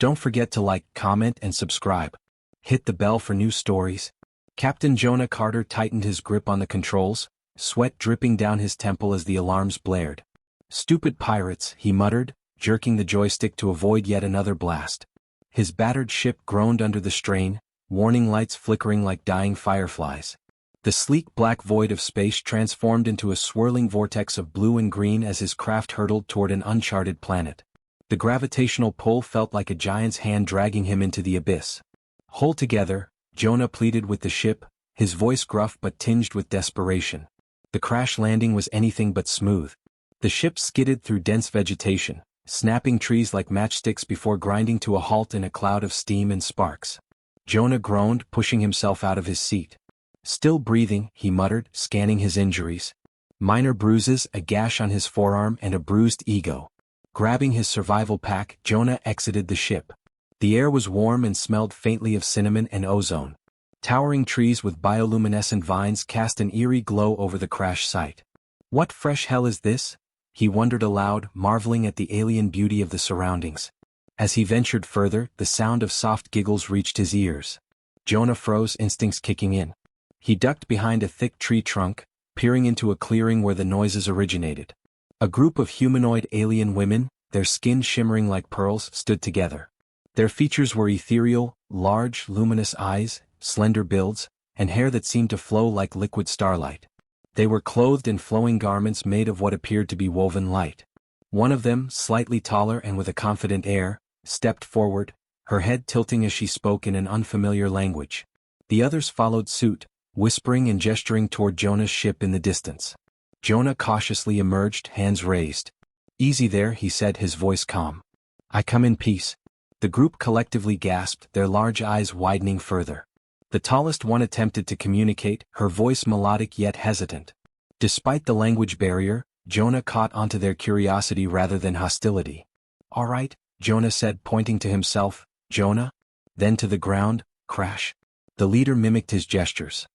Don't forget to like, comment, and subscribe. Hit the bell for new stories. Captain Jonah Carter tightened his grip on the controls, sweat dripping down his temple as the alarms blared. "Stupid pirates," he muttered, jerking the joystick to avoid yet another blast. His battered ship groaned under the strain, warning lights flickering like dying fireflies. The sleek black void of space transformed into a swirling vortex of blue and green as his craft hurtled toward an uncharted planet. The gravitational pull felt like a giant's hand dragging him into the abyss. "Hold together," Jonah pleaded with the ship, his voice gruff but tinged with desperation. The crash landing was anything but smooth. The ship skidded through dense vegetation, snapping trees like matchsticks before grinding to a halt in a cloud of steam and sparks. Jonah groaned, pushing himself out of his seat. "Still breathing," he muttered, scanning his injuries. Minor bruises, a gash on his forearm, and a bruised ego. Grabbing his survival pack, Jonah exited the ship. The air was warm and smelled faintly of cinnamon and ozone. Towering trees with bioluminescent vines cast an eerie glow over the crash site. "What fresh hell is this?" he wondered aloud, marveling at the alien beauty of the surroundings. As he ventured further, the sound of soft giggles reached his ears. Jonah froze, instincts kicking in. He ducked behind a thick tree trunk, peering into a clearing where the noises originated. A group of humanoid alien women, their skin shimmering like pearls, stood together. Their features were ethereal, large, luminous eyes, slender builds, and hair that seemed to flow like liquid starlight. They were clothed in flowing garments made of what appeared to be woven light. One of them, slightly taller and with a confident air, stepped forward, her head tilting as she spoke in an unfamiliar language. The others followed suit, whispering and gesturing toward Jonah's ship in the distance. Jonah cautiously emerged, hands raised. "Easy there," he said, his voice calm. "I come in peace." The group collectively gasped, their large eyes widening further. The tallest one attempted to communicate, her voice melodic yet hesitant. Despite the language barrier, Jonah caught onto their curiosity rather than hostility. "All right," Jonah said, pointing to himself. "Jonah?" Then to the ground. Crash. The leader mimicked his gestures.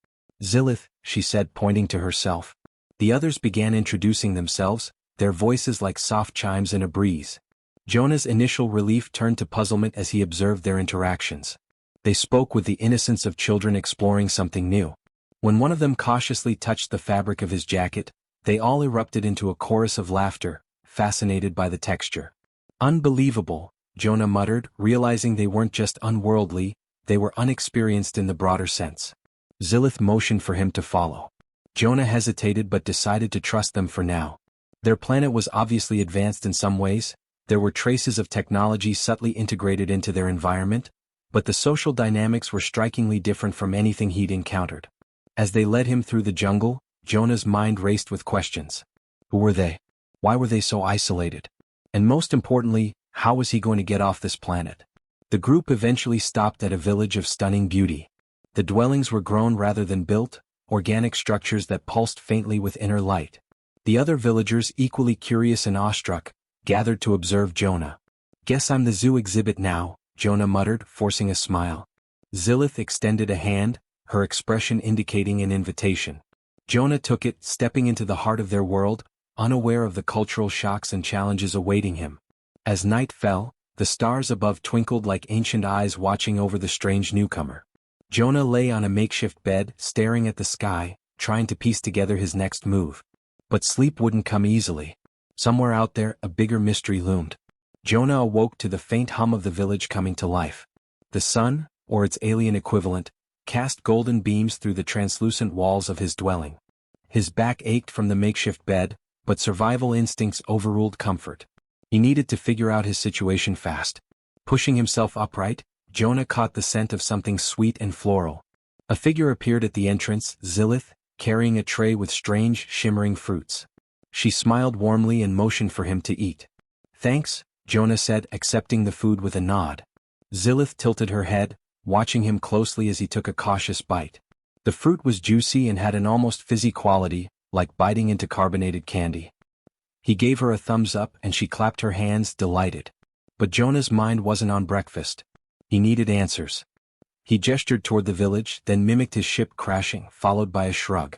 "Zilith," she said, pointing to herself. The others began introducing themselves, their voices like soft chimes in a breeze. Jonah's initial relief turned to puzzlement as he observed their interactions. They spoke with the innocence of children exploring something new. When one of them cautiously touched the fabric of his jacket, they all erupted into a chorus of laughter, fascinated by the texture. "Unbelievable," Jonah muttered, realizing they weren't just unworldly, they were unexperienced in the broader sense. Zilith motioned for him to follow. Jonah hesitated but decided to trust them for now. Their planet was obviously advanced in some ways. There were traces of technology subtly integrated into their environment, but the social dynamics were strikingly different from anything he'd encountered. As they led him through the jungle, Jonah's mind raced with questions. Who were they? Why were they so isolated? And most importantly, how was he going to get off this planet? The group eventually stopped at a village of stunning beauty. The dwellings were grown rather than built, organic structures that pulsed faintly with inner light. The other villagers, equally curious and awestruck, gathered to observe Jonah. "Guess I'm the zoo exhibit now," Jonah muttered, forcing a smile. Zilith extended a hand, her expression indicating an invitation. Jonah took it, stepping into the heart of their world, unaware of the cultural shocks and challenges awaiting him. As night fell, the stars above twinkled like ancient eyes watching over the strange newcomer. Jonah lay on a makeshift bed, staring at the sky, trying to piece together his next move. But sleep wouldn't come easily. Somewhere out there, a bigger mystery loomed. Jonah awoke to the faint hum of the village coming to life. The sun, or its alien equivalent, cast golden beams through the translucent walls of his dwelling. His back ached from the makeshift bed, but survival instincts overruled comfort. He needed to figure out his situation fast. Pushing himself upright, Jonah caught the scent of something sweet and floral. A figure appeared at the entrance, Zilith, carrying a tray with strange, shimmering fruits. She smiled warmly and motioned for him to eat. "Thanks," Jonah said, accepting the food with a nod. Zilith tilted her head, watching him closely as he took a cautious bite. The fruit was juicy and had an almost fizzy quality, like biting into carbonated candy. He gave her a thumbs up and she clapped her hands, delighted. But Jonah's mind wasn't on breakfast. He needed answers. He gestured toward the village, then mimicked his ship crashing, followed by a shrug.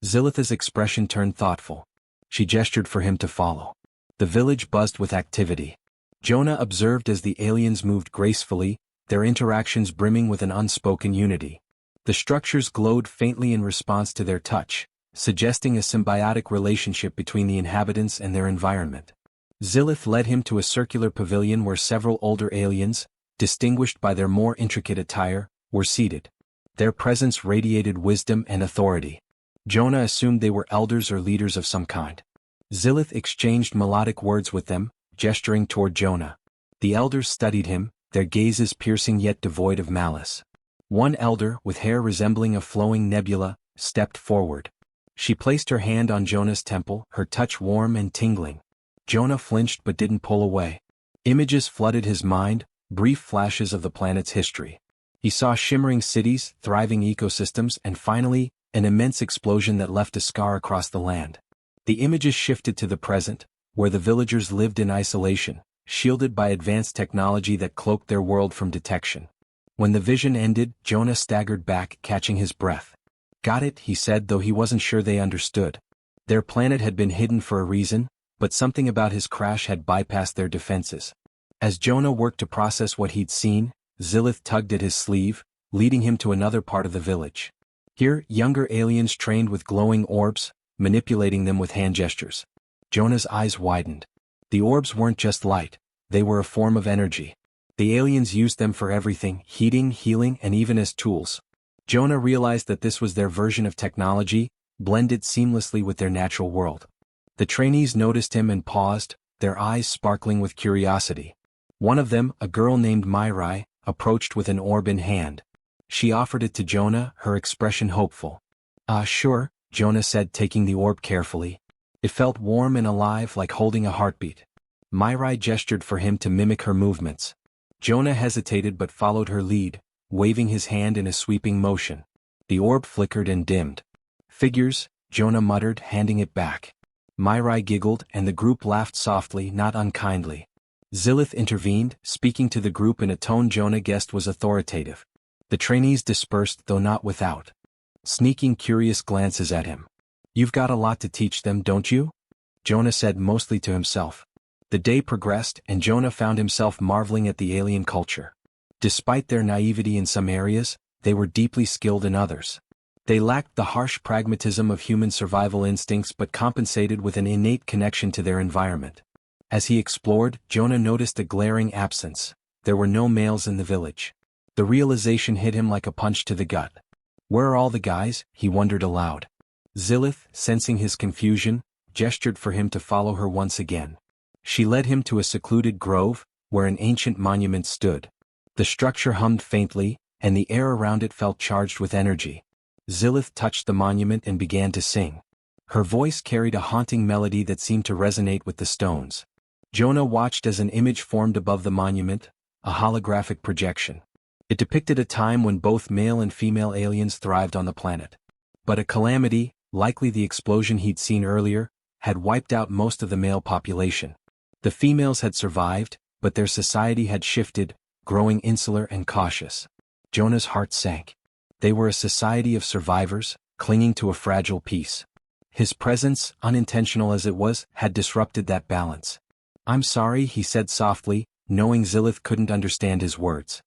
Zilith's expression turned thoughtful. She gestured for him to follow. The village buzzed with activity. Jonah observed as the aliens moved gracefully, their interactions brimming with an unspoken unity. The structures glowed faintly in response to their touch, suggesting a symbiotic relationship between the inhabitants and their environment. Zilith led him to a circular pavilion where several older aliens, distinguished by their more intricate attire, were seated. Their presence radiated wisdom and authority. Jonah assumed they were elders or leaders of some kind. Zilith exchanged melodic words with them, gesturing toward Jonah. The elders studied him, their gazes piercing yet devoid of malice. One elder, with hair resembling a flowing nebula, stepped forward. She placed her hand on Jonah's temple, her touch warm and tingling. Jonah flinched but didn't pull away. Images flooded his mind, brief flashes of the planet's history. He saw shimmering cities, thriving ecosystems, and finally, an immense explosion that left a scar across the land. The images shifted to the present, where the villagers lived in isolation, shielded by advanced technology that cloaked their world from detection. When the vision ended, Jonah staggered back, catching his breath. "Got it," he said, though he wasn't sure they understood. Their planet had been hidden for a reason, but something about his crash had bypassed their defenses. As Jonah worked to process what he'd seen, Zilith tugged at his sleeve, leading him to another part of the village. Here, younger aliens trained with glowing orbs, manipulating them with hand gestures. Jonah's eyes widened. The orbs weren't just light, they were a form of energy. The aliens used them for everything, heating, healing, and even as tools. Jonah realized that this was their version of technology, blended seamlessly with their natural world. The trainees noticed him and paused, their eyes sparkling with curiosity. One of them, a girl named Myrai, approached with an orb in hand. She offered it to Jonah, her expression hopeful. Sure," Jonah said, taking the orb carefully. It felt warm and alive, like holding a heartbeat. Myrai gestured for him to mimic her movements. Jonah hesitated but followed her lead, waving his hand in a sweeping motion. The orb flickered and dimmed. "Figures," Jonah muttered, handing it back. Myrai giggled, and the group laughed softly, not unkindly. Zilith intervened, speaking to the group in a tone Jonah guessed was authoritative. The trainees dispersed, though not without sneaking curious glances at him. "You've got a lot to teach them, don't you?" Jonah said, mostly to himself. The day progressed, and Jonah found himself marveling at the alien culture. Despite their naivety in some areas, they were deeply skilled in others. They lacked the harsh pragmatism of human survival instincts but compensated with an innate connection to their environment. As he explored, Jonah noticed a glaring absence. There were no males in the village. The realization hit him like a punch to the gut. "Where are all the guys?" he wondered aloud. Zilith, sensing his confusion, gestured for him to follow her once again. She led him to a secluded grove, where an ancient monument stood. The structure hummed faintly, and the air around it felt charged with energy. Zilith touched the monument and began to sing. Her voice carried a haunting melody that seemed to resonate with the stones. Jonah watched as an image formed above the monument, a holographic projection. It depicted a time when both male and female aliens thrived on the planet. But a calamity, likely the explosion he'd seen earlier, had wiped out most of the male population. The females had survived, but their society had shifted, growing insular and cautious. Jonah's heart sank. They were a society of survivors, clinging to a fragile peace. His presence, unintentional as it was, had disrupted that balance. "I'm sorry," he said softly, knowing Zilith couldn't understand his words.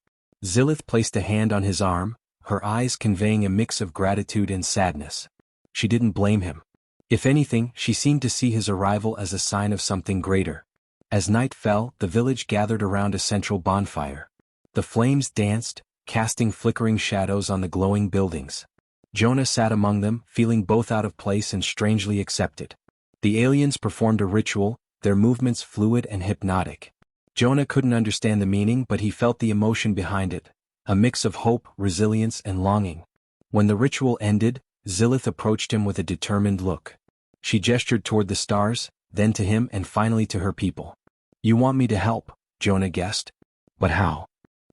Zilith placed a hand on his arm, her eyes conveying a mix of gratitude and sadness. She didn't blame him. If anything, she seemed to see his arrival as a sign of something greater. As night fell, the village gathered around a central bonfire. The flames danced, casting flickering shadows on the glowing buildings. Jonah sat among them, feeling both out of place and strangely accepted. The aliens performed a ritual, their movements fluid and hypnotic. Jonah couldn't understand the meaning, but he felt the emotion behind it, a mix of hope, resilience, and longing. When the ritual ended, Zilith approached him with a determined look. She gestured toward the stars, then to him and finally to her people. "You want me to help," Jonah guessed. "But how?"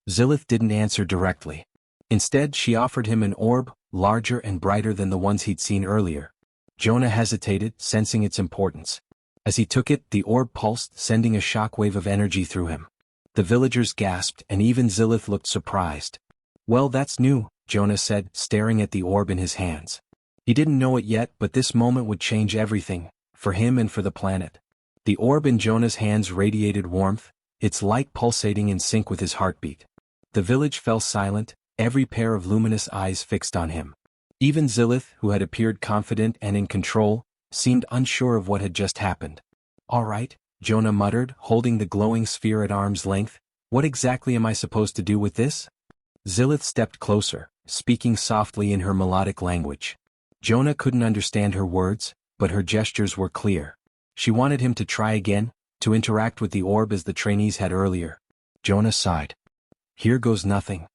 Zilith didn't answer directly. Instead, she offered him an orb, larger and brighter than the ones he'd seen earlier. Jonah hesitated, sensing its importance. As he took it, the orb pulsed, sending a shockwave of energy through him. The villagers gasped, and even Zilith looked surprised. "Well, that's new," Jonah said, staring at the orb in his hands. He didn't know it yet, but this moment would change everything, for him and for the planet. The orb in Jonah's hands radiated warmth, its light pulsating in sync with his heartbeat. The village fell silent, every pair of luminous eyes fixed on him. Even Zilith, who had appeared confident and in control, seemed unsure of what had just happened. "All right," Jonah muttered, holding the glowing sphere at arm's length. "What exactly am I supposed to do with this?" Zilith stepped closer, speaking softly in her melodic language. Jonah couldn't understand her words, but her gestures were clear. She wanted him to try again, to interact with the orb as the trainees had earlier. Jonah sighed. "Here goes nothing."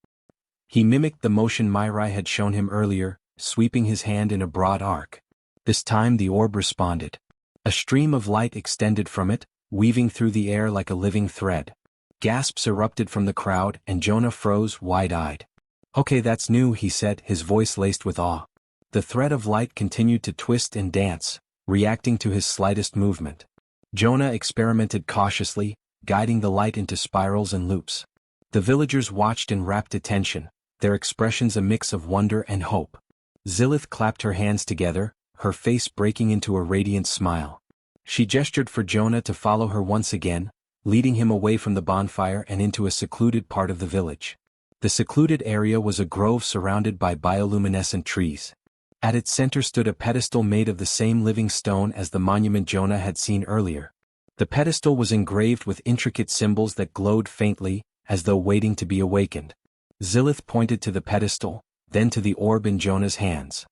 He mimicked the motion Myrai had shown him earlier, sweeping his hand in a broad arc. This time the orb responded. A stream of light extended from it, weaving through the air like a living thread. Gasps erupted from the crowd, and Jonah froze, wide-eyed. "Okay, that's new," he said, his voice laced with awe. The thread of light continued to twist and dance, reacting to his slightest movement. Jonah experimented cautiously, guiding the light into spirals and loops. The villagers watched in rapt attention, their expressions a mix of wonder and hope. Zilith clapped her hands together, her face breaking into a radiant smile. She gestured for Jonah to follow her once again, leading him away from the bonfire and into a secluded part of the village. The secluded area was a grove surrounded by bioluminescent trees. At its center stood a pedestal made of the same living stone as the monument Jonah had seen earlier. The pedestal was engraved with intricate symbols that glowed faintly, as though waiting to be awakened. Zilith pointed to the pedestal, then to the orb in Jonah's hands.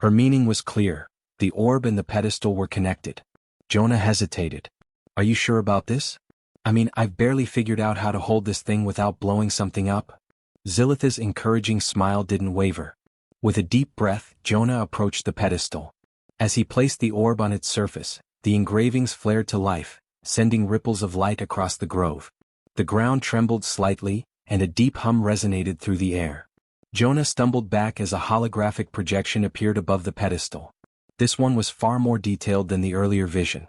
Her meaning was clear. The orb and the pedestal were connected. Jonah hesitated. "Are you sure about this? I mean, I've barely figured out how to hold this thing without blowing something up." Zilith's encouraging smile didn't waver. With a deep breath, Jonah approached the pedestal. As he placed the orb on its surface, the engravings flared to life, sending ripples of light across the grove. The ground trembled slightly, and a deep hum resonated through the air. Jonah stumbled back as a holographic projection appeared above the pedestal. This one was far more detailed than the earlier vision.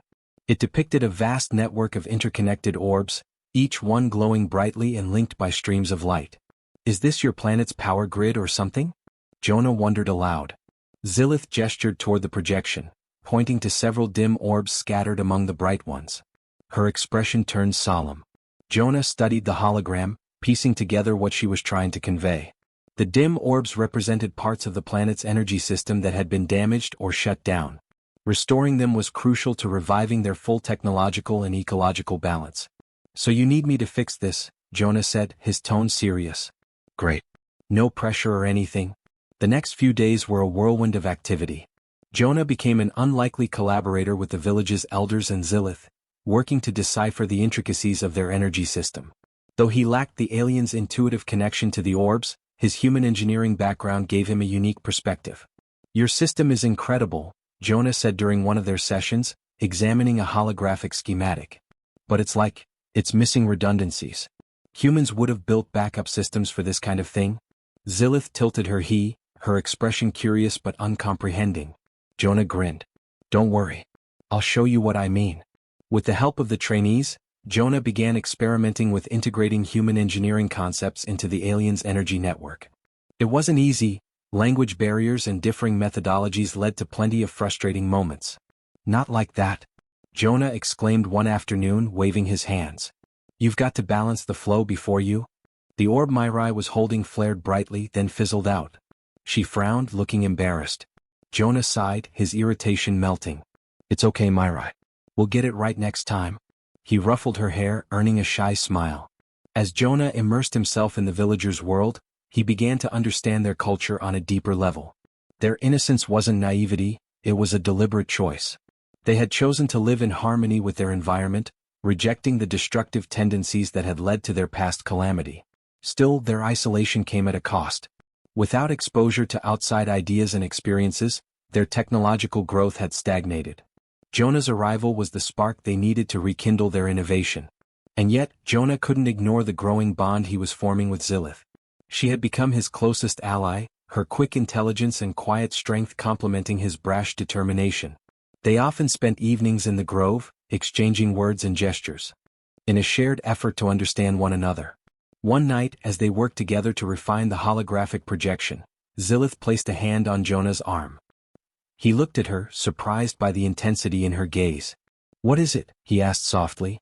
It depicted a vast network of interconnected orbs, each one glowing brightly and linked by streams of light. "Is this your planet's power grid or something?" Jonah wondered aloud. Zilith gestured toward the projection, pointing to several dim orbs scattered among the bright ones. Her expression turned solemn. Jonah studied the hologram, piecing together what she was trying to convey. The dim orbs represented parts of the planet's energy system that had been damaged or shut down. Restoring them was crucial to reviving their full technological and ecological balance. "So you need me to fix this," Jonah said, his tone serious. "Great. No pressure or anything." The next few days were a whirlwind of activity. Jonah became an unlikely collaborator with the village's elders and Zilith, working to decipher the intricacies of their energy system. Though he lacked the aliens' intuitive connection to the orbs, his human engineering background gave him a unique perspective. "Your system is incredible," Jonah said during one of their sessions, examining a holographic schematic. "But it's missing redundancies. Humans would have built backup systems for this kind of thing." Zilith tilted her expression curious but uncomprehending. Jonah grinned. "Don't worry. I'll show you what I mean." With the help of the trainees, Jonah began experimenting with integrating human engineering concepts into the aliens' energy network. It wasn't easy. Language barriers and differing methodologies led to plenty of frustrating moments. "Not like that," Jonah exclaimed one afternoon, waving his hands. "You've got to balance the flow before you." The orb Myrai was holding flared brightly, then fizzled out. She frowned, looking embarrassed. Jonah sighed, his irritation melting. "It's okay, Myrai. We'll get it right next time." He ruffled her hair, earning a shy smile. As Jonah immersed himself in the villagers' world, he began to understand their culture on a deeper level. Their innocence wasn't naivety, it was a deliberate choice. They had chosen to live in harmony with their environment, rejecting the destructive tendencies that had led to their past calamity. Still, their isolation came at a cost. Without exposure to outside ideas and experiences, their technological growth had stagnated. Jonah's arrival was the spark they needed to rekindle their innovation. And yet, Jonah couldn't ignore the growing bond he was forming with Zilith. She had become his closest ally, her quick intelligence and quiet strength complementing his brash determination. They often spent evenings in the grove, exchanging words and gestures, in a shared effort to understand one another. One night, as they worked together to refine the holographic projection, Zilith placed a hand on Jonah's arm. He looked at her, surprised by the intensity in her gaze. "What is it?" he asked softly.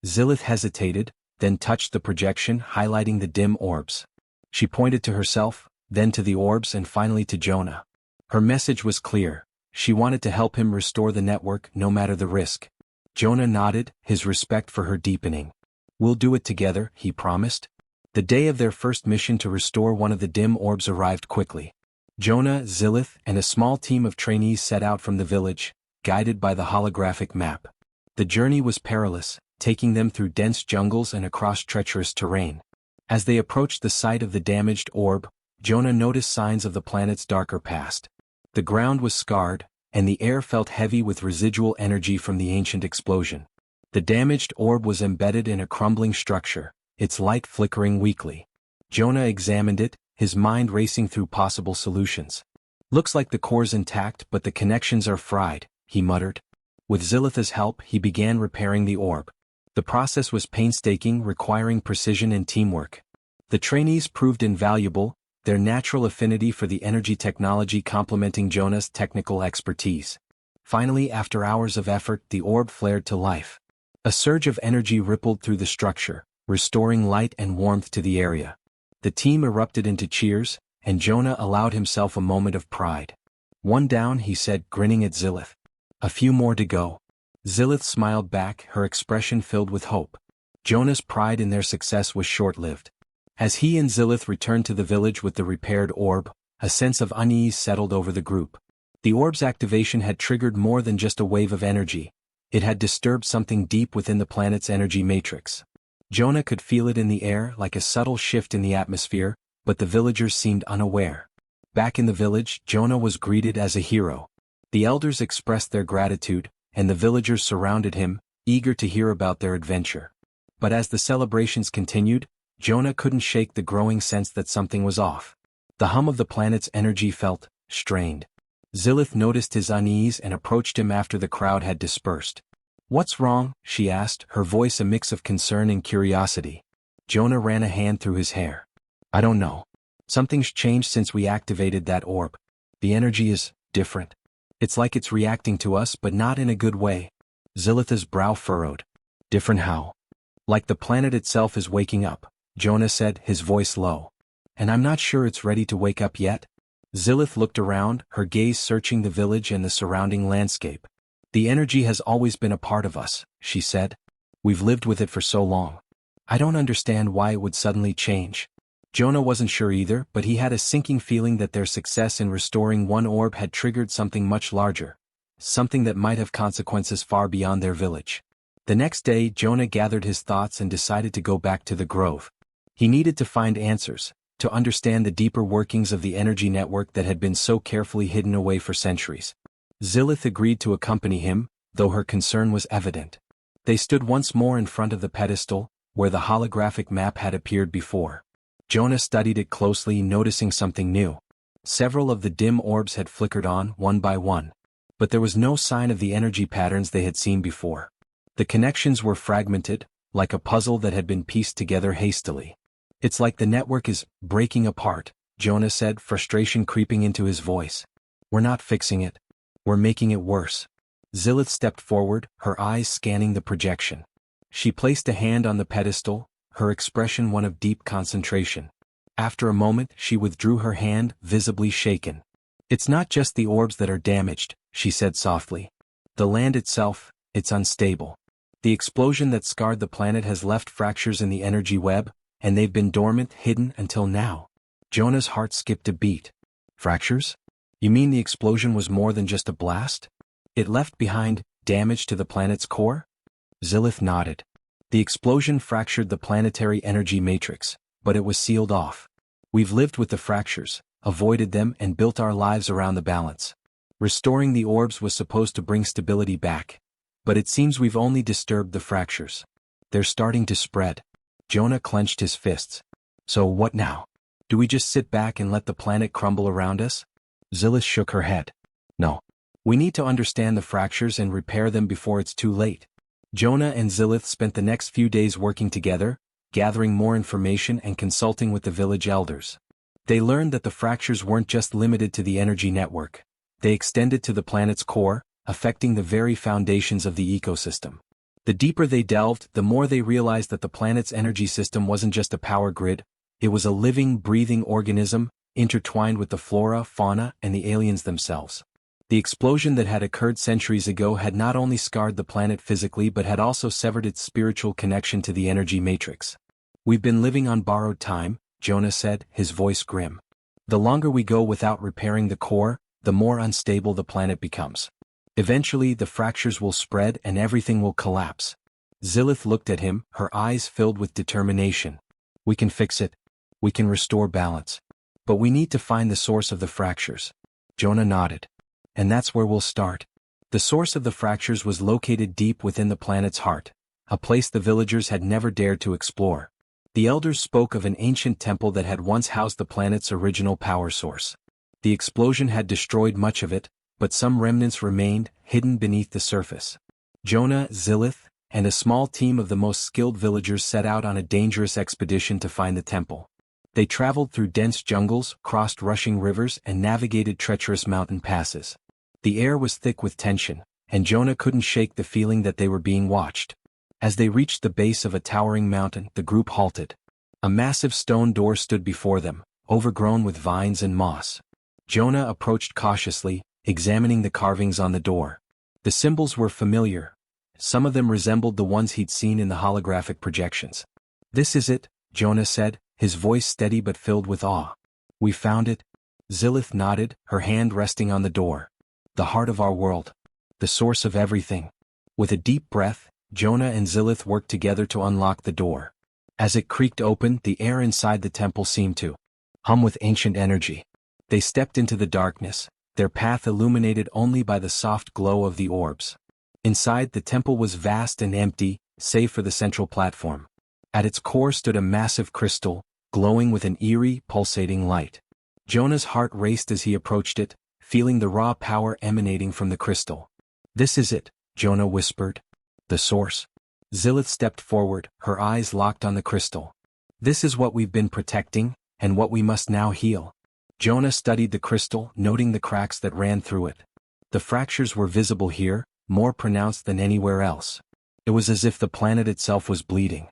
Zilith hesitated, then touched the projection, highlighting the dim orbs. She pointed to herself, then to the orbs, and finally to Jonah. Her message was clear. She wanted to help him restore the network, no matter the risk. Jonah nodded, his respect for her deepening. "We'll do it together," he promised. The day of their first mission to restore one of the dim orbs arrived quickly. Jonah, Zilith, and a small team of trainees set out from the village, guided by the holographic map. The journey was perilous, taking them through dense jungles and across treacherous terrain. As they approached the site of the damaged orb, Jonah noticed signs of the planet's darker past. The ground was scarred, and the air felt heavy with residual energy from the ancient explosion. The damaged orb was embedded in a crumbling structure, its light flickering weakly. Jonah examined it, his mind racing through possible solutions. "Looks like the core's intact, but the connections are fried," he muttered. With Zilitha's help, he began repairing the orb. The process was painstaking, requiring precision and teamwork. The trainees proved invaluable, their natural affinity for the energy technology complementing Jonah's technical expertise. Finally, after hours of effort, the orb flared to life. A surge of energy rippled through the structure, restoring light and warmth to the area. The team erupted into cheers, and Jonah allowed himself a moment of pride. "One down," he said, grinning at Zilith. "A few more to go." Zilith smiled back, her expression filled with hope. Jonah's pride in their success was short-lived. As he and Zilith returned to the village with the repaired orb, a sense of unease settled over the group. The orb's activation had triggered more than just a wave of energy. It had disturbed something deep within the planet's energy matrix. Jonah could feel it in the air, like a subtle shift in the atmosphere, but the villagers seemed unaware. Back in the village, Jonah was greeted as a hero. The elders expressed their gratitude, and the villagers surrounded him, eager to hear about their adventure. But as the celebrations continued, Jonah couldn't shake the growing sense that something was off. The hum of the planet's energy felt strained. Zilith noticed his unease and approached him after the crowd had dispersed. "What's wrong?" she asked, her voice a mix of concern and curiosity. Jonah ran a hand through his hair. "I don't know. Something's changed since we activated that orb. The energy is different. It's like it's reacting to us, but not in a good way." Zilitha's brow furrowed. "Different how?" "Like the planet itself is waking up," Jonah said, his voice low. "And I'm not sure it's ready to wake up yet." Zilith looked around, her gaze searching the village and the surrounding landscape. "The energy has always been a part of us," she said. "We've lived with it for so long. I don't understand why it would suddenly change." Jonah wasn't sure either, but he had a sinking feeling that their success in restoring one orb had triggered something much larger, something that might have consequences far beyond their village. The next day, Jonah gathered his thoughts and decided to go back to the grove. He needed to find answers, to understand the deeper workings of the energy network that had been so carefully hidden away for centuries. Zilith agreed to accompany him, though her concern was evident. They stood once more in front of the pedestal, where the holographic map had appeared before. Jonah studied it closely, noticing something new. Several of the dim orbs had flickered on, one by one. But there was no sign of the energy patterns they had seen before. The connections were fragmented, like a puzzle that had been pieced together hastily. "It's like the network is breaking apart," Jonah said, frustration creeping into his voice. "We're not fixing it. We're making it worse." Zilith stepped forward, her eyes scanning the projection. She placed a hand on the pedestal, her expression one of deep concentration. After a moment, she withdrew her hand, visibly shaken. "It's not just the orbs that are damaged," she said softly. "The land itself, it's unstable. The explosion that scarred the planet has left fractures in the energy web, and they've been dormant, hidden until now." Jonah's heart skipped a beat. "Fractures? You mean the explosion was more than just a blast? It left behind damage to the planet's core?" Zilith nodded. "The explosion fractured the planetary energy matrix, but it was sealed off. We've lived with the fractures, avoided them, and built our lives around the balance. Restoring the orbs was supposed to bring stability back, but it seems we've only disturbed the fractures. They're starting to spread." Jonah clenched his fists. "So what now? Do we just sit back and let the planet crumble around us?" Zilith shook her head. "No. We need to understand the fractures and repair them before it's too late." Jonah and Zilith spent the next few days working together, gathering more information and consulting with the village elders. They learned that the fractures weren't just limited to the energy network. They extended to the planet's core, affecting the very foundations of the ecosystem. The deeper they delved, the more they realized that the planet's energy system wasn't just a power grid, it was a living, breathing organism, intertwined with the flora, fauna, and the aliens themselves. The explosion that had occurred centuries ago had not only scarred the planet physically but had also severed its spiritual connection to the energy matrix. "We've been living on borrowed time," Jonah said, his voice grim. "The longer we go without repairing the core, the more unstable the planet becomes. Eventually the fractures will spread and everything will collapse." Zilith looked at him, her eyes filled with determination. "We can fix it. We can restore balance. But we need to find the source of the fractures." Jonah nodded. "And that's where we'll start." The source of the fractures was located deep within the planet's heart, a place the villagers had never dared to explore. The elders spoke of an ancient temple that had once housed the planet's original power source. The explosion had destroyed much of it, but some remnants remained, hidden beneath the surface. Jonah, Zilith, and a small team of the most skilled villagers set out on a dangerous expedition to find the temple. They traveled through dense jungles, crossed rushing rivers, and navigated treacherous mountain passes. The air was thick with tension, and Jonah couldn't shake the feeling that they were being watched. As they reached the base of a towering mountain, the group halted. A massive stone door stood before them, overgrown with vines and moss. Jonah approached cautiously, examining the carvings on the door. The symbols were familiar. Some of them resembled the ones he'd seen in the holographic projections. "This is it," Jonah said, his voice steady but filled with awe. "We found it." Zilith nodded, her hand resting on the door. "The heart of our world. The source of everything." With a deep breath, Jonah and Zilith worked together to unlock the door. As it creaked open, the air inside the temple seemed to hum with ancient energy. They stepped into the darkness, their path illuminated only by the soft glow of the orbs. Inside, the temple was vast and empty, save for the central platform. At its core stood a massive crystal, glowing with an eerie, pulsating light. Jonah's heart raced as he approached it, feeling the raw power emanating from the crystal. "This is it," Jonah whispered. "The source." Zilith stepped forward, her eyes locked on the crystal. "This is what we've been protecting, and what we must now heal." Jonah studied the crystal, noting the cracks that ran through it. The fractures were visible here, more pronounced than anywhere else. It was as if the planet itself was bleeding.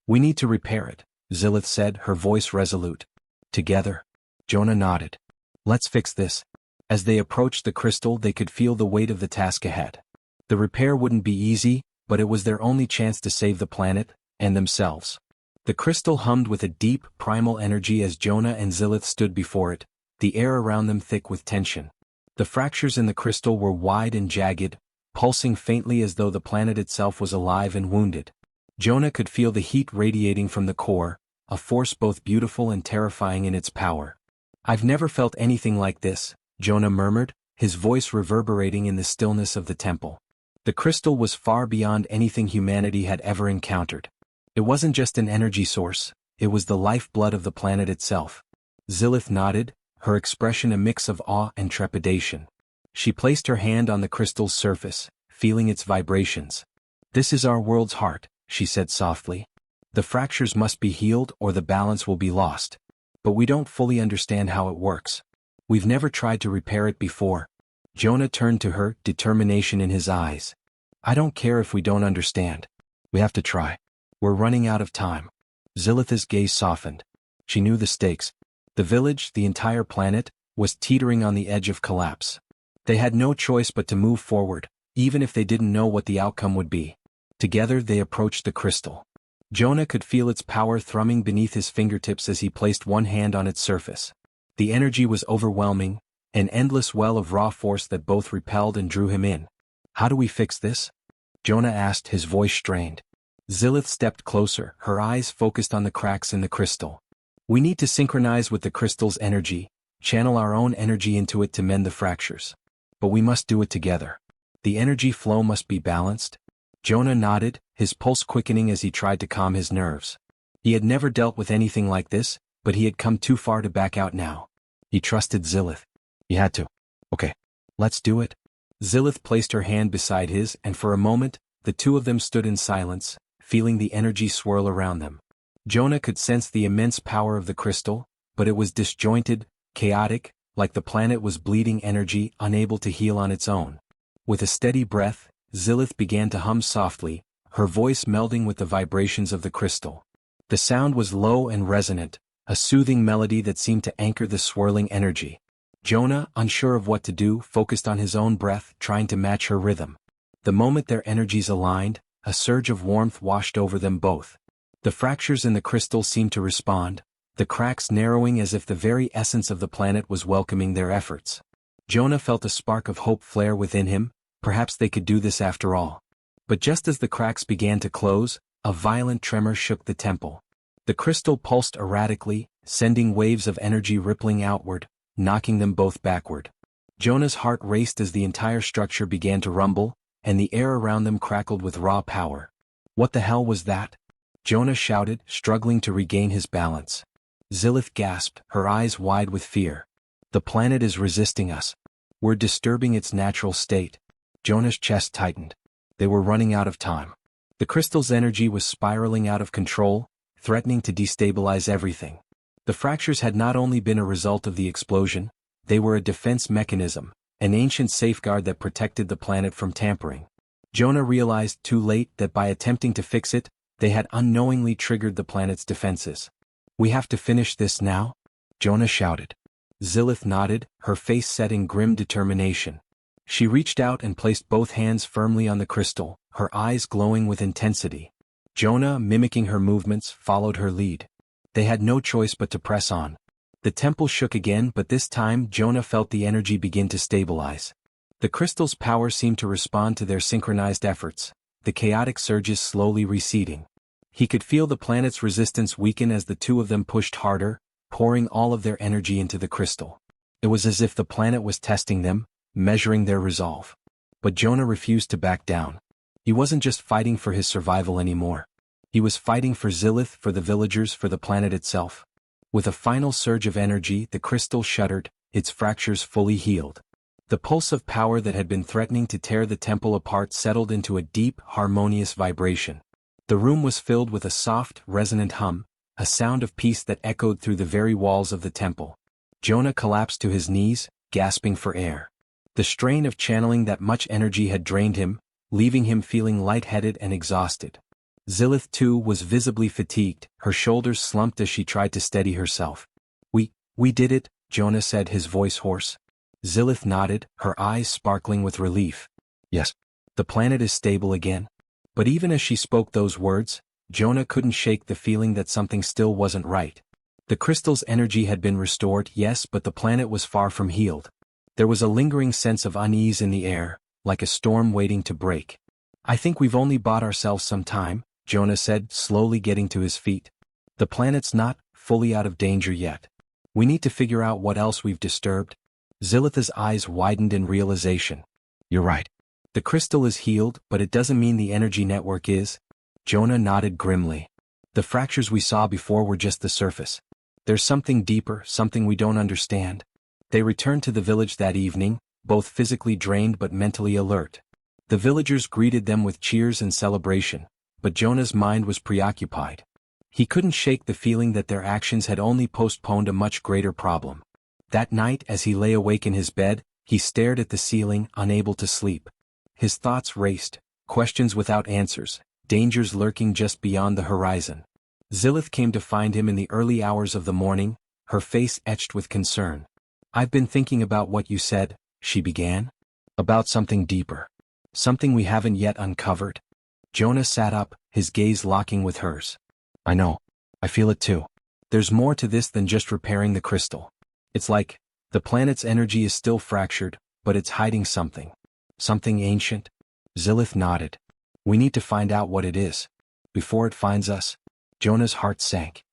"We need to repair it," Zilith said, her voice resolute. "Together." Jonah nodded. "Let's fix this." As they approached the crystal, they could feel the weight of the task ahead. The repair wouldn't be easy, but it was their only chance to save the planet, and themselves. The crystal hummed with a deep, primal energy as Jonah and Zilith stood before it, the air around them thick with tension. The fractures in the crystal were wide and jagged, pulsing faintly as though the planet itself was alive and wounded. Jonah could feel the heat radiating from the core, a force both beautiful and terrifying in its power. "I've never felt anything like this," Jonah murmured, his voice reverberating in the stillness of the temple. The crystal was far beyond anything humanity had ever encountered. It wasn't just an energy source, it was the lifeblood of the planet itself. Zilith nodded, her expression a mix of awe and trepidation. She placed her hand on the crystal's surface, feeling its vibrations. "This is our world's heart," she said softly. "The fractures must be healed or the balance will be lost. But we don't fully understand how it works. We've never tried to repair it before." Jonah turned to her, determination in his eyes. "I don't care if we don't understand. We have to try. We're running out of time." Zilith's gaze softened. She knew the stakes. The village, the entire planet, was teetering on the edge of collapse. They had no choice but to move forward, even if they didn't know what the outcome would be. Together they approached the crystal. Jonah could feel its power thrumming beneath his fingertips as he placed one hand on its surface. The energy was overwhelming, an endless well of raw force that both repelled and drew him in. "How do we fix this?" Jonah asked, his voice strained. Zilith stepped closer, her eyes focused on the cracks in the crystal. "We need to synchronize with the crystal's energy, channel our own energy into it to mend the fractures. But we must do it together. The energy flow must be balanced." Jonah nodded, his pulse quickening as he tried to calm his nerves. He had never dealt with anything like this, but he had come too far to back out now. He trusted Zilith. He had to. "Okay, let's do it." Zilith placed her hand beside his, and for a moment, the two of them stood in silence, feeling the energy swirl around them. Jonah could sense the immense power of the crystal, but it was disjointed, chaotic, like the planet was bleeding energy, unable to heal on its own. With a steady breath, Zilith began to hum softly, her voice melding with the vibrations of the crystal. The sound was low and resonant, a soothing melody that seemed to anchor the swirling energy. Jonah, unsure of what to do, focused on his own breath, trying to match her rhythm. The moment their energies aligned, a surge of warmth washed over them both. The fractures in the crystal seemed to respond, the cracks narrowing as if the very essence of the planet was welcoming their efforts. Jonah felt a spark of hope flare within him, perhaps they could do this after all. But just as the cracks began to close, a violent tremor shook the temple. The crystal pulsed erratically, sending waves of energy rippling outward, knocking them both backward. Jonah's heart raced as the entire structure began to rumble, and the air around them crackled with raw power. What the hell was that? Jonah shouted, struggling to regain his balance. Zilith gasped, her eyes wide with fear. The planet is resisting us. We're disturbing its natural state. Jonah's chest tightened. They were running out of time. The crystal's energy was spiraling out of control, threatening to destabilize everything. The fractures had not only been a result of the explosion, they were a defense mechanism, an ancient safeguard that protected the planet from tampering. Jonah realized too late that by attempting to fix it, they had unknowingly triggered the planet's defenses. "We have to finish this now?" Jonah shouted. Zilith nodded, her face set in grim determination. She reached out and placed both hands firmly on the crystal, her eyes glowing with intensity. Jonah, mimicking her movements, followed her lead. They had no choice but to press on. The temple shook again, but this time Jonah felt the energy begin to stabilize. The crystal's power seemed to respond to their synchronized efforts, the chaotic surges slowly receding. He could feel the planet's resistance weaken as the two of them pushed harder, pouring all of their energy into the crystal. It was as if the planet was testing them, measuring their resolve. But Jonah refused to back down. He wasn't just fighting for his survival anymore. He was fighting for Zilith, for the villagers, for the planet itself. With a final surge of energy, the crystal shuddered, its fractures fully healed. The pulse of power that had been threatening to tear the temple apart settled into a deep, harmonious vibration. The room was filled with a soft, resonant hum, a sound of peace that echoed through the very walls of the temple. Jonah collapsed to his knees, gasping for air. The strain of channeling that much energy had drained him, leaving him feeling lightheaded and exhausted. Zilith, too, was visibly fatigued, her shoulders slumped as she tried to steady herself. We did it," Jonah said, his voice hoarse. Zilith nodded, her eyes sparkling with relief. "Yes. The planet is stable again." But even as she spoke those words, Jonah couldn't shake the feeling that something still wasn't right. The crystal's energy had been restored, yes, but the planet was far from healed. There was a lingering sense of unease in the air, like a storm waiting to break. "I think we've only bought ourselves some time," Jonah said, slowly getting to his feet. "The planet's not fully out of danger yet. We need to figure out what else we've disturbed." Zilith's eyes widened in realization. "You're right. The crystal is healed, but it doesn't mean the energy network is." Jonah nodded grimly. "The fractures we saw before were just the surface. There's something deeper, something we don't understand." They returned to the village that evening, both physically drained but mentally alert. The villagers greeted them with cheers and celebration, but Jonah's mind was preoccupied. He couldn't shake the feeling that their actions had only postponed a much greater problem. That night, as he lay awake in his bed, he stared at the ceiling, unable to sleep. His thoughts raced, questions without answers, dangers lurking just beyond the horizon. Zilith came to find him in the early hours of the morning, her face etched with concern. "I've been thinking about what you said," she began. "About something deeper. Something we haven't yet uncovered." Jonah sat up, his gaze locking with hers. "I know. I feel it too. There's more to this than just repairing the crystal. It's like, the planet's energy is still fractured, but it's hiding something. Something ancient." Zilith nodded. "We need to find out what it is. Before it finds us." Jonah's heart sank.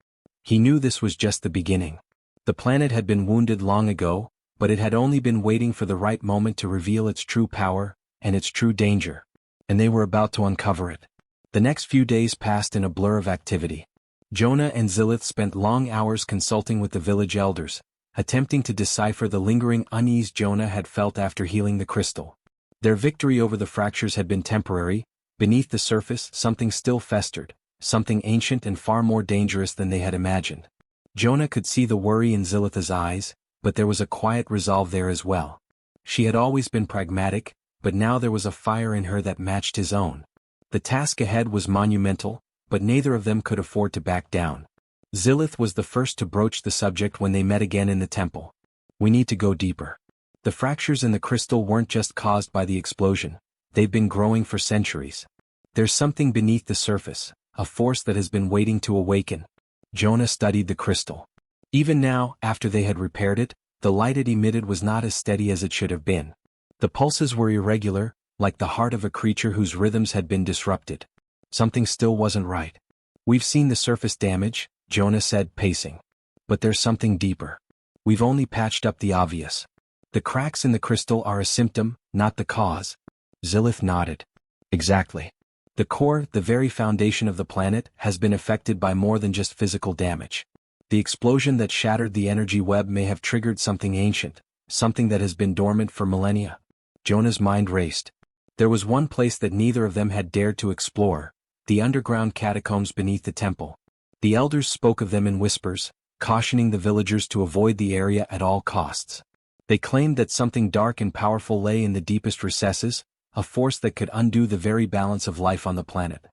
He knew this was just the beginning. The planet had been wounded long ago, but it had only been waiting for the right moment to reveal its true power, and its true danger. And they were about to uncover it. The next few days passed in a blur of activity. Jonah and Zilith spent long hours consulting with the village elders, attempting to decipher the lingering unease Jonah had felt after healing the crystal. Their victory over the fractures had been temporary. Beneath the surface, something still festered, something ancient and far more dangerous than they had imagined. Jonah could see the worry in Zilith's eyes, but there was a quiet resolve there as well. She had always been pragmatic, but now there was a fire in her that matched his own. The task ahead was monumental, but neither of them could afford to back down. Zilith was the first to broach the subject when they met again in the temple. We need to go deeper. The fractures in the crystal weren't just caused by the explosion, they've been growing for centuries. There's something beneath the surface, a force that has been waiting to awaken. Jonah studied the crystal. Even now, after they had repaired it, the light it emitted was not as steady as it should have been. The pulses were irregular, like the heart of a creature whose rhythms had been disrupted. Something still wasn't right. We've seen the surface damage, Jonah said, pacing. But there's something deeper. We've only patched up the obvious. The cracks in the crystal are a symptom, not the cause. Zilith nodded. Exactly. The core, the very foundation of the planet, has been affected by more than just physical damage. The explosion that shattered the energy web may have triggered something ancient, something that has been dormant for millennia. Jonah's mind raced. There was one place that neither of them had dared to explore, the underground catacombs beneath the temple. The elders spoke of them in whispers, cautioning the villagers to avoid the area at all costs. They claimed that something dark and powerful lay in the deepest recesses, a force that could undo the very balance of life on the planet.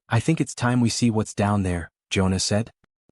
I think it's time we see what's down there, Jonah said.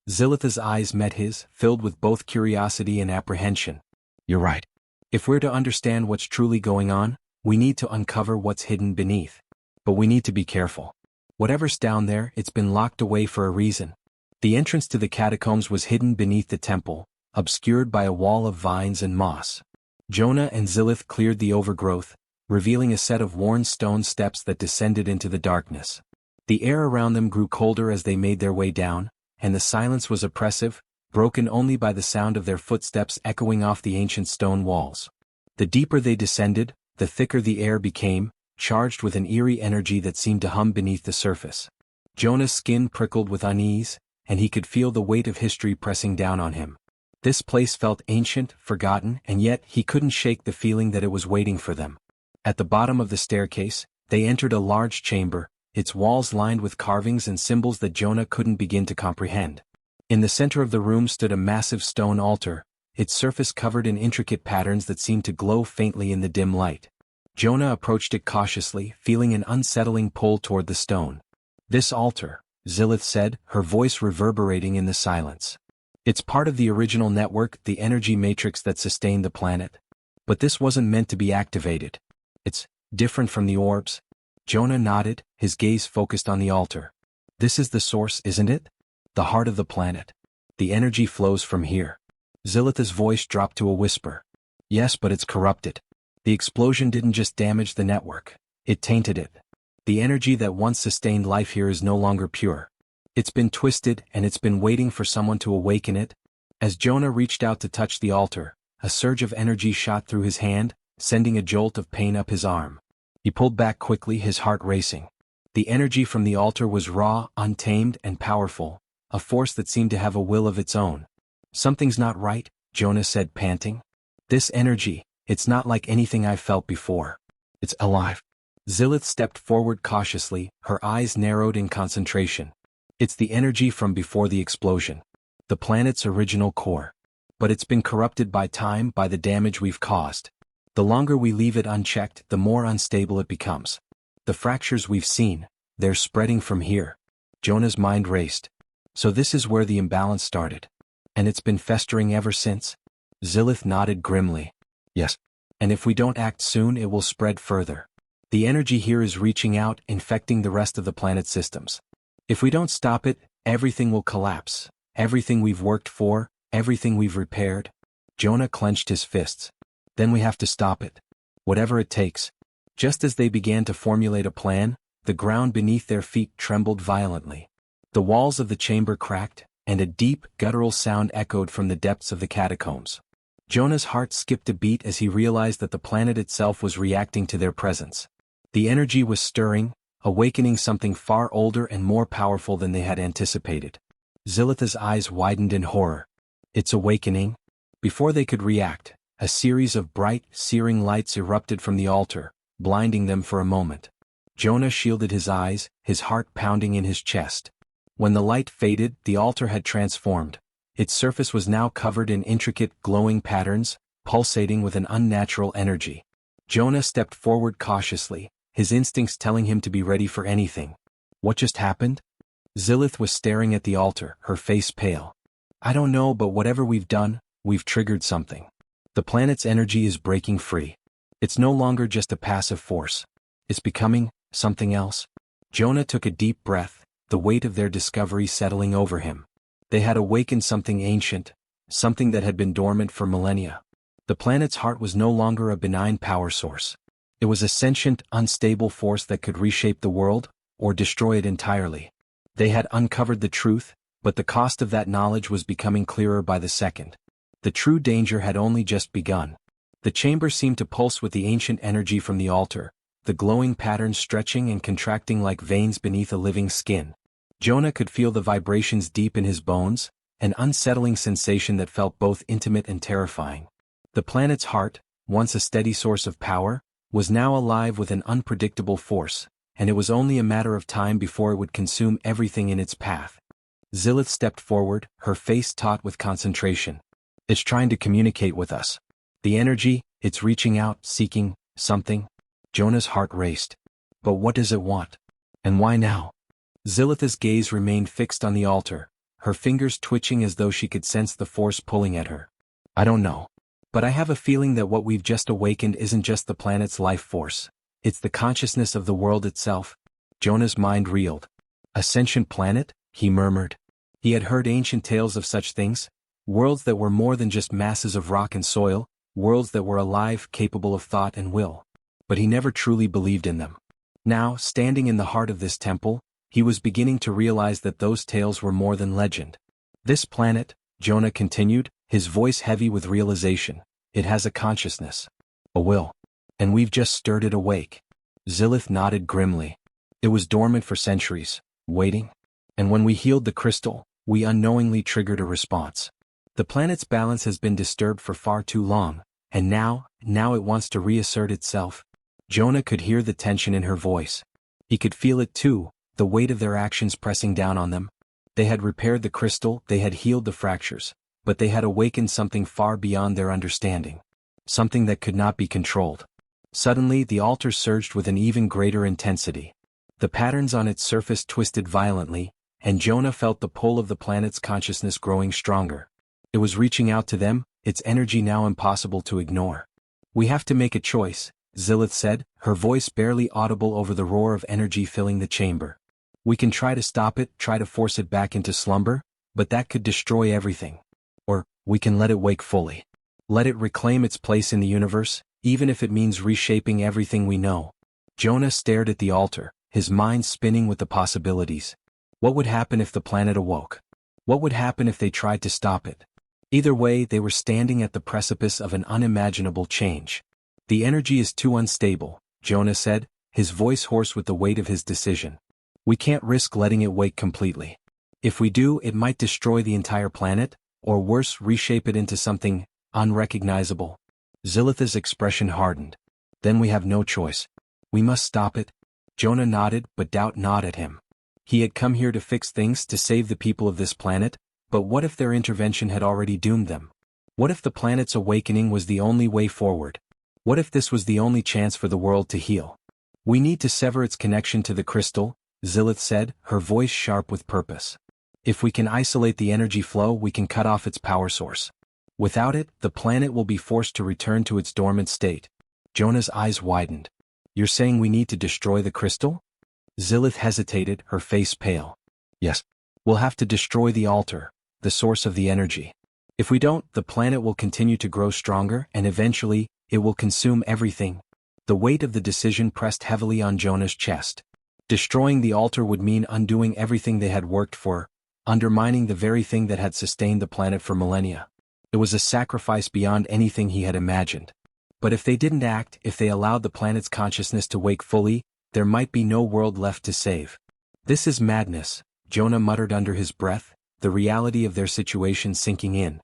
Zilith's eyes met his, filled with both curiosity and apprehension. You're right. If we're to understand what's truly going on, we need to uncover what's hidden beneath. But we need to be careful. Whatever's down there, it's been locked away for a reason. The entrance to the catacombs was hidden beneath the temple, obscured by a wall of vines and moss. Jonah and Zilith cleared the overgrowth, revealing a set of worn stone steps that descended into the darkness. The air around them grew colder as they made their way down, and the silence was oppressive, broken only by the sound of their footsteps echoing off the ancient stone walls. The deeper they descended, the thicker the air became, charged with an eerie energy that seemed to hum beneath the surface. Jonah's skin prickled with unease, and he could feel the weight of history pressing down on him. This place felt ancient, forgotten, and yet he couldn't shake the feeling that it was waiting for them. At the bottom of the staircase, they entered a large chamber, its walls lined with carvings and symbols that Jonah couldn't begin to comprehend. In the center of the room stood a massive stone altar, its surface covered in intricate patterns that seemed to glow faintly in the dim light. Jonah approached it cautiously, feeling an unsettling pull toward the stone. This altar, Zilith said, her voice reverberating in the silence. It's part of the original network, the energy matrix that sustained the planet. But this wasn't meant to be activated. It's different from the orbs. Jonah nodded, his gaze focused on the altar. This is the source, isn't it? The heart of the planet. The energy flows from here. Zilith's voice dropped to a whisper. Yes, but it's corrupted. The explosion didn't just damage the network, it tainted it. The energy that once sustained life here is no longer pure. It's been twisted, and it's been waiting for someone to awaken it. As Jonah reached out to touch the altar, a surge of energy shot through his hand, sending a jolt of pain up his arm. He pulled back quickly, his heart racing. The energy from the altar was raw, untamed, and powerful, a force that seemed to have a will of its own. Something's not right, Jonah said, panting. This energy, it's not like anything I've felt before. It's alive. Zilith stepped forward cautiously, her eyes narrowed in concentration. It's the energy from before the explosion. The planet's original core. But it's been corrupted by time, by the damage we've caused. The longer we leave it unchecked, the more unstable it becomes. The fractures we've seen, they're spreading from here. Jonah's mind raced. So this is where the imbalance started. And it's been festering ever since? Zilith nodded grimly. Yes. And if we don't act soon, it will spread further. The energy here is reaching out, infecting the rest of the planet's systems. If we don't stop it, everything will collapse. Everything we've worked for, everything we've repaired. Jonah clenched his fists. Then we have to stop it. Whatever it takes. Just as they began to formulate a plan, the ground beneath their feet trembled violently. The walls of the chamber cracked, and a deep, guttural sound echoed from the depths of the catacombs. Jonah's heart skipped a beat as he realized that the planet itself was reacting to their presence. The energy was stirring, awakening something far older and more powerful than they had anticipated. Zilith's eyes widened in horror. It's awakening? Before they could react, a series of bright, searing lights erupted from the altar, blinding them for a moment. Jonah shielded his eyes, his heart pounding in his chest. When the light faded, the altar had transformed. Its surface was now covered in intricate, glowing patterns, pulsating with an unnatural energy. Jonah stepped forward cautiously, his instincts telling him to be ready for anything. What just happened? Zilith was staring at the altar, her face pale. I don't know, but whatever we've done, we've triggered something. The planet's energy is breaking free. It's no longer just a passive force. It's becoming something else. Jonah took a deep breath, the weight of their discovery settling over him. They had awakened something ancient, something that had been dormant for millennia. The planet's heart was no longer a benign power source. It was a sentient, unstable force that could reshape the world, or destroy it entirely. They had uncovered the truth, but the cost of that knowledge was becoming clearer by the second. The true danger had only just begun. The chamber seemed to pulse with the ancient energy from the altar, the glowing patterns stretching and contracting like veins beneath a living skin. Jonah could feel the vibrations deep in his bones, an unsettling sensation that felt both intimate and terrifying. The planet's heart, once a steady source of power, was now alive with an unpredictable force, and it was only a matter of time before it would consume everything in its path. Zilith stepped forward, her face taut with concentration. It's trying to communicate with us. The energy, it's reaching out, seeking something. Jonah's heart raced. But what does it want? And why now? Zilith's gaze remained fixed on the altar, her fingers twitching as though she could sense the force pulling at her. I don't know. But I have a feeling that what we've just awakened isn't just the planet's life force. It's the consciousness of the world itself. Jonah's mind reeled. A sentient planet? He murmured. He had heard ancient tales of such things. Worlds that were more than just masses of rock and soil, worlds that were alive, capable of thought and will. But he never truly believed in them. Now, standing in the heart of this temple, he was beginning to realize that those tales were more than legend. This planet, Jonah continued, his voice heavy with realization, it has a consciousness. A will. And we've just stirred it awake. Zilith nodded grimly. It was dormant for centuries, waiting. And when we healed the crystal, we unknowingly triggered a response. The planet's balance has been disturbed for far too long, and now it wants to reassert itself. Jonah could hear the tension in her voice. He could feel it too, the weight of their actions pressing down on them. They had repaired the crystal, they had healed the fractures, but they had awakened something far beyond their understanding. Something that could not be controlled. Suddenly the altar surged with an even greater intensity. The patterns on its surface twisted violently, and Jonah felt the pull of the planet's consciousness growing stronger. It was reaching out to them, its energy now impossible to ignore. We have to make a choice, Zilith said, her voice barely audible over the roar of energy filling the chamber. We can try to stop it, try to force it back into slumber, but that could destroy everything. Or, we can let it wake fully. Let it reclaim its place in the universe, even if it means reshaping everything we know. Jonah stared at the altar, his mind spinning with the possibilities. What would happen if the planet awoke? What would happen if they tried to stop it? Either way, they were standing at the precipice of an unimaginable change. The energy is too unstable, Jonah said, his voice hoarse with the weight of his decision. We can't risk letting it wake completely. If we do, it might destroy the entire planet, or worse, reshape it into something unrecognizable. Zilith's expression hardened. Then we have no choice. We must stop it. Jonah nodded, but doubt gnawed at him. He had come here to fix things, to save the people of this planet, but what if their intervention had already doomed them? What if the planet's awakening was the only way forward? What if this was the only chance for the world to heal? We need to sever its connection to the crystal, Zilith said, her voice sharp with purpose. If we can isolate the energy flow, we can cut off its power source. Without it, the planet will be forced to return to its dormant state. Jonah's eyes widened. You're saying we need to destroy the crystal? Zilith hesitated, her face pale. Yes. We'll have to destroy the altar, the source of the energy. If we don't, the planet will continue to grow stronger, and eventually, it will consume everything. The weight of the decision pressed heavily on Jonah's chest. Destroying the altar would mean undoing everything they had worked for, undermining the very thing that had sustained the planet for millennia. It was a sacrifice beyond anything he had imagined. But if they didn't act, if they allowed the planet's consciousness to wake fully, there might be no world left to save. This is madness, Jonah muttered under his breath, the reality of their situation sinking in.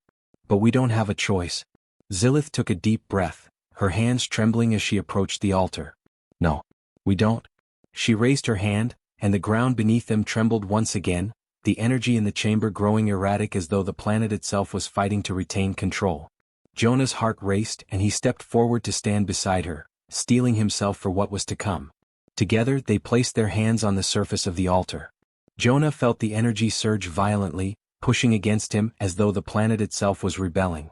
But we don't have a choice. Zilith took a deep breath, her hands trembling as she approached the altar. No. We don't. She raised her hand, and the ground beneath them trembled once again, the energy in the chamber growing erratic as though the planet itself was fighting to retain control. Jonah's heart raced, and he stepped forward to stand beside her, steeling himself for what was to come. Together they placed their hands on the surface of the altar. Jonah felt the energy surge violently, pushing against him as though the planet itself was rebelling.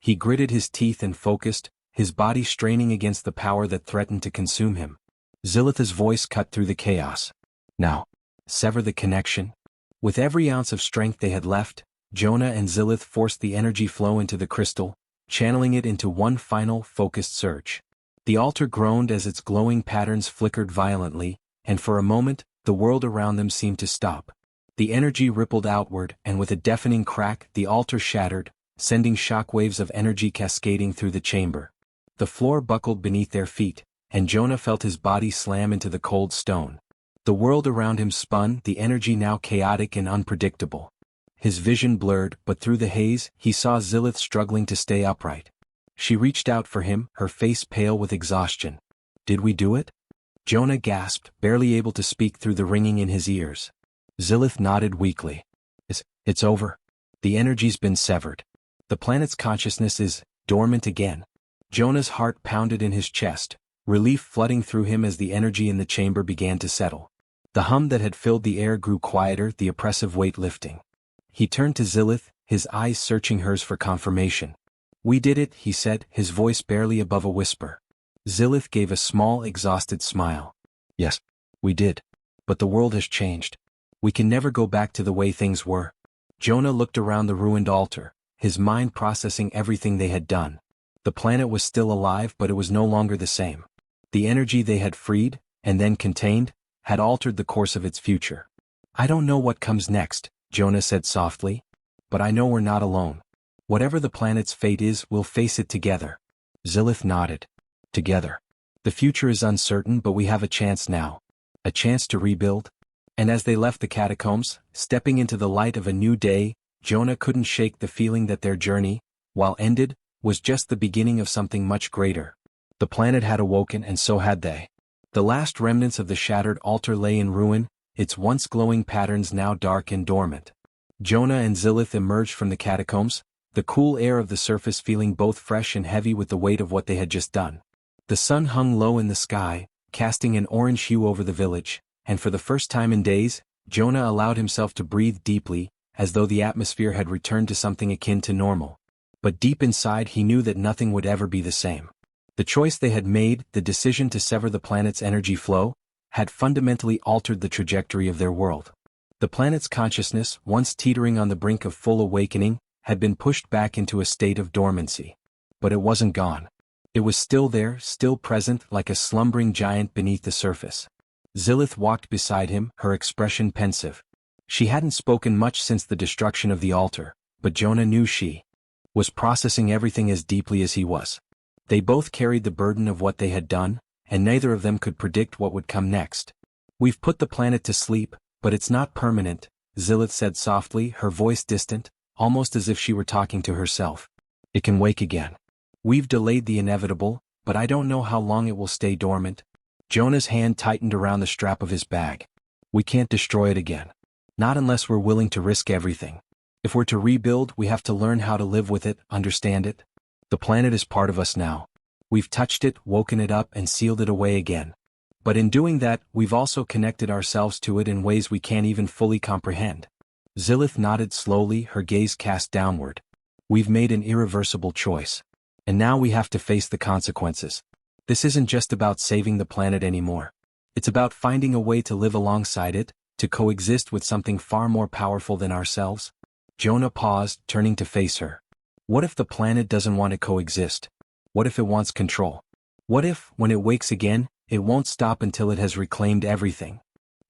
He gritted his teeth and focused, his body straining against the power that threatened to consume him. Zilith's voice cut through the chaos. Now, sever the connection. With every ounce of strength they had left, Jonah and Zilith forced the energy flow into the crystal, channeling it into one final, focused surge. The altar groaned as its glowing patterns flickered violently, and for a moment, the world around them seemed to stop. The energy rippled outward, and with a deafening crack, the altar shattered, sending shockwaves of energy cascading through the chamber. The floor buckled beneath their feet, and Jonah felt his body slam into the cold stone. The world around him spun, the energy now chaotic and unpredictable. His vision blurred, but through the haze, he saw Zilith struggling to stay upright. She reached out for him, her face pale with exhaustion. "Did we do it?" Jonah gasped, barely able to speak through the ringing in his ears. Zilith nodded weakly. It's over. The energy's been severed. The planet's consciousness is dormant again." Jonah's heart pounded in his chest, relief flooding through him as the energy in the chamber began to settle. The hum that had filled the air grew quieter, the oppressive weight lifting. He turned to Zilith, his eyes searching hers for confirmation. "We did it," he said, his voice barely above a whisper. Zilith gave a small, exhausted smile. "Yes, we did. But the world has changed. We can never go back to the way things were." Jonah looked around the ruined altar, his mind processing everything they had done. The planet was still alive, but it was no longer the same. The energy they had freed, and then contained, had altered the course of its future. "I don't know what comes next," Jonah said softly. "But I know we're not alone. Whatever the planet's fate is, we'll face it together." Zilith nodded. "Together. The future is uncertain, but we have a chance now. A chance to rebuild." And as they left the catacombs, stepping into the light of a new day, Jonah couldn't shake the feeling that their journey, while ended, was just the beginning of something much greater. The planet had awoken, and so had they. The last remnants of the shattered altar lay in ruin, its once glowing patterns now dark and dormant. Jonah and Zilith emerged from the catacombs, the cool air of the surface feeling both fresh and heavy with the weight of what they had just done. The sun hung low in the sky, casting an orange hue over the village, and for the first time in days, Jonah allowed himself to breathe deeply, as though the atmosphere had returned to something akin to normal. But deep inside he knew that nothing would ever be the same. The choice they had made, the decision to sever the planet's energy flow, had fundamentally altered the trajectory of their world. The planet's consciousness, once teetering on the brink of full awakening, had been pushed back into a state of dormancy. But it wasn't gone. It was still there, still present, like a slumbering giant beneath the surface. Zilith walked beside him, her expression pensive. She hadn't spoken much since the destruction of the altar, but Jonah knew she was processing everything as deeply as he was. They both carried the burden of what they had done, and neither of them could predict what would come next. "We've put the planet to sleep, but it's not permanent," Zilith said softly, her voice distant, almost as if she were talking to herself. "It can wake again. We've delayed the inevitable, but I don't know how long it will stay dormant." Jonah's hand tightened around the strap of his bag. "We can't destroy it again. Not unless we're willing to risk everything. If we're to rebuild, we have to learn how to live with it, understand it. The planet is part of us now. We've touched it, woken it up, and sealed it away again. But in doing that, we've also connected ourselves to it in ways we can't even fully comprehend." Zilith nodded slowly, her gaze cast downward. "We've made an irreversible choice. And now we have to face the consequences. This isn't just about saving the planet anymore. It's about finding a way to live alongside it, to coexist with something far more powerful than ourselves." Jonah paused, turning to face her. What if the planet doesn't want to coexist? What if it wants control? What if, when it wakes again, it won't stop until it has reclaimed everything?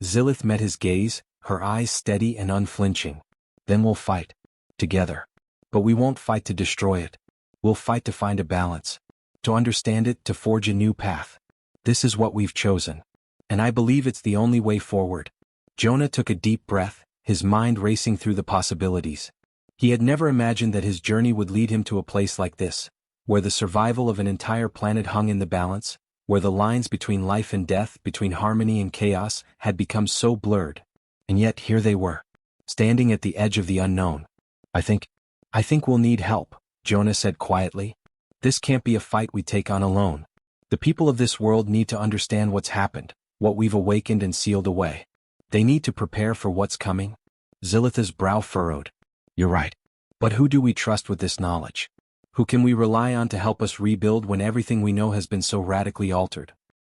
Zilith met his gaze, her eyes steady and unflinching. "Then we'll fight. Together. But we won't fight to destroy it. We'll fight to find a balance. To understand it, to forge a new path. This is what we've chosen. And I believe it's the only way forward." Jonah took a deep breath, his mind racing through the possibilities. He had never imagined that his journey would lead him to a place like this, where the survival of an entire planet hung in the balance, where the lines between life and death, between harmony and chaos, had become so blurred. And yet here they were, standing at the edge of the unknown. I think we'll need help," Jonah said quietly. "This can't be a fight we take on alone. The people of this world need to understand what's happened, what we've awakened and sealed away. They need to prepare for what's coming. Zilitha's brow furrowed. You're right. But who do we trust with this knowledge? Who can we rely on to help us rebuild when everything we know has been so radically altered?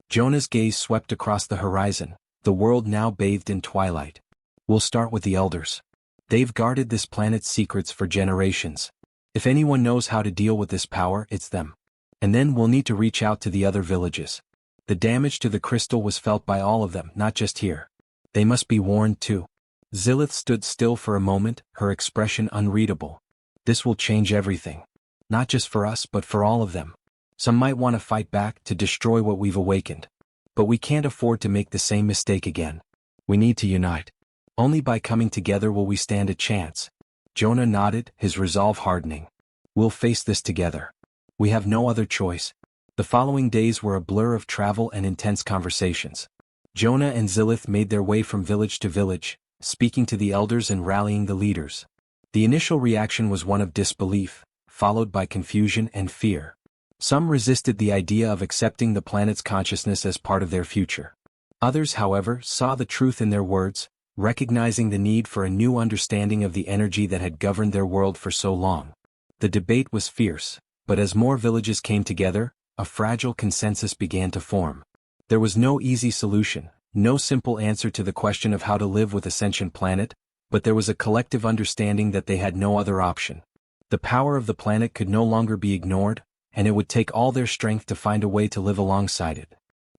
Jonah's gaze swept across the horizon, the world now bathed in twilight. We'll start with the elders. They've guarded this planet's secrets for generations. If anyone knows how to deal with this power, it's them. And then we'll need to reach out to the other villages. The damage to the crystal was felt by all of them, not just here. They must be warned too. Zilith stood still for a moment, her expression unreadable. This will change everything. Not just for us, but for all of them. Some might want to fight back, to destroy what we've awakened. But we can't afford to make the same mistake again. We need to unite. Only by coming together will we stand a chance. Jonah nodded, his resolve hardening. We'll face this together. We have no other choice. The following days were a blur of travel and intense conversations. Jonah and Zilith made their way from village to village, speaking to the elders and rallying the leaders. The initial reaction was one of disbelief, followed by confusion and fear. Some resisted the idea of accepting the planet's consciousness as part of their future. Others, however, saw the truth in their words, recognizing the need for a new understanding of the energy that had governed their world for so long. The debate was fierce, but as more villages came together, a fragile consensus began to form. There was no easy solution, no simple answer to the question of how to live with a sentient planet, but there was a collective understanding that they had no other option. The power of the planet could no longer be ignored, and it would take all their strength to find a way to live alongside it.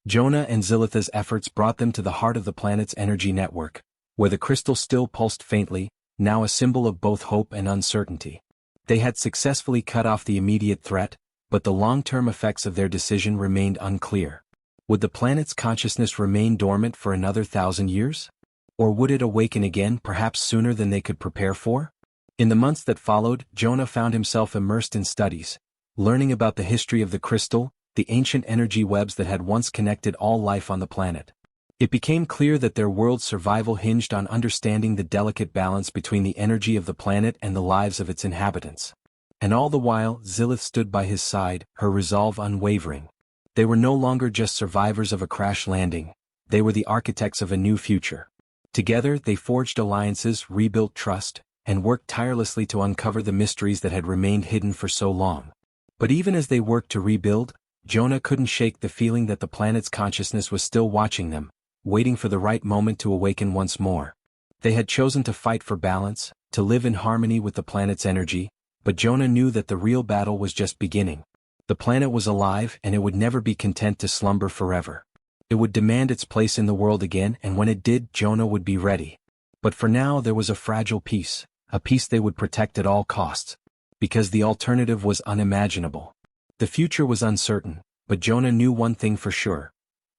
Jonah and Zilitha's efforts brought them to the heart of the planet's energy network, where the crystal still pulsed faintly, now a symbol of both hope and uncertainty. They had successfully cut off the immediate threat, but the long-term effects of their decision remained unclear. Would the planet's consciousness remain dormant for another 1,000 years? Or would it awaken again, perhaps sooner than they could prepare for? In the months that followed, Jonah found himself immersed in studies, learning about the history of the crystal, the ancient energy webs that had once connected all life on the planet. It became clear that their world's survival hinged on understanding the delicate balance between the energy of the planet and the lives of its inhabitants. And all the while, Zilith stood by his side, her resolve unwavering. They were no longer just survivors of a crash landing, they were the architects of a new future. Together, they forged alliances, rebuilt trust, and worked tirelessly to uncover the mysteries that had remained hidden for so long. But even as they worked to rebuild, Jonah couldn't shake the feeling that the planet's consciousness was still watching them, waiting for the right moment to awaken once more. They had chosen to fight for balance, to live in harmony with the planet's energy, but Jonah knew that the real battle was just beginning. The planet was alive, and it would never be content to slumber forever. It would demand its place in the world again, and when it did, Jonah would be ready. But for now there was a fragile piece, a piece they would protect at all costs. Because the alternative was unimaginable. The future was uncertain, but Jonah knew one thing for sure.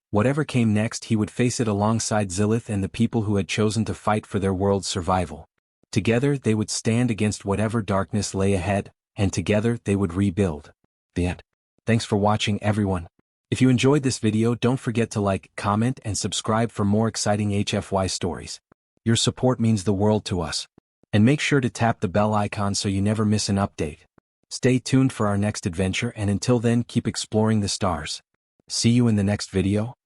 Whatever came next, he would face it alongside Zilith and the people who had chosen to fight for their world's survival. Together they would stand against whatever darkness lay ahead, and together they would rebuild. The end. Thanks for watching, everyone. If you enjoyed this video, don't forget to like, comment, and subscribe for more exciting HFY stories. Your support means the world to us. And make sure to tap the bell icon so you never miss an update. Stay tuned for our next adventure, and until then, keep exploring the stars. See you in the next video.